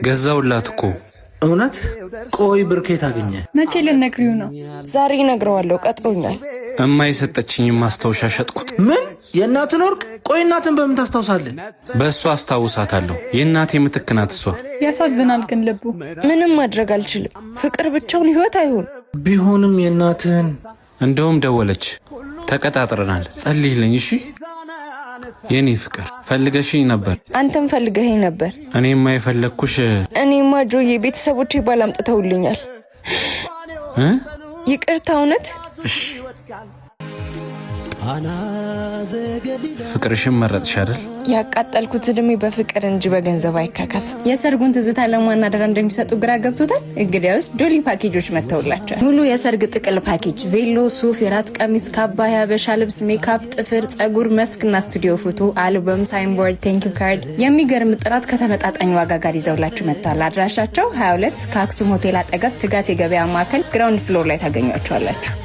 ገዛውላት እኮ እውነት? ቆይ ብርኬት አገኘ? መቼ ልነግሪው ነው? ዛሬ ነግረዋለሁ፣ ቀጥሮኛል። እማ የሰጠችኝ ማስታወሻ ሸጥኩት። ምን? የእናትን ወርቅ? ቆይ እናትን በምን ታስታውሳለህ? በእሷ አስታውሳታለሁ። የእናቴ ምትክ ናት እሷ። ያሳዝናል ግን ልቡ። ምንም ማድረግ አልችልም። ፍቅር ብቻውን ህይወት አይሆን። ቢሆንም የእናትህን እንደውም ደወለች። ተቀጣጥረናል። ጸልይልኝ እሺ? የኔ ፍቅር ፈልገሽኝ ነበር። አንተም ፈልገኸኝ ነበር። እኔማ የፈለግኩሽ እኔማ ጆዬ ቤተሰቦቼ ባላምጥተውልኛል። ይቅርታ። እውነት እሺ። ፍቅርሽን መረጥሽ አይደል? ያቃጠልኩት እድሜ በፍቅር እንጂ በገንዘብ አይካካስም። የሰርጉን ትዝታ ለማናደር እንደሚሰጡ ግራ ገብቶታል። እንግዲያውስ ዶሊ ፓኬጆች መተውላቸዋል። ሙሉ የሰርግ ጥቅል ፓኬጅ፣ ቬሎ፣ ሱፍ፣ የራት ቀሚስ፣ ካባ፣ የሀበሻ ልብስ፣ ሜካፕ፣ ጥፍር፣ ጸጉር፣ መስክና ስቱዲዮ ፎቶ፣ አልበም፣ ሳይንቦርድ፣ ቴንኪው ካርድ፣ የሚገርም ጥራት ከተመጣጣኝ ዋጋ ጋር ይዘውላችሁ መጥተዋል። አድራሻቸው 22 ከአክሱም ሆቴል አጠገብ ትጋት የገበያ ማዕከል ግራውንድ ፍሎር ላይ ታገኟቸዋላችሁ።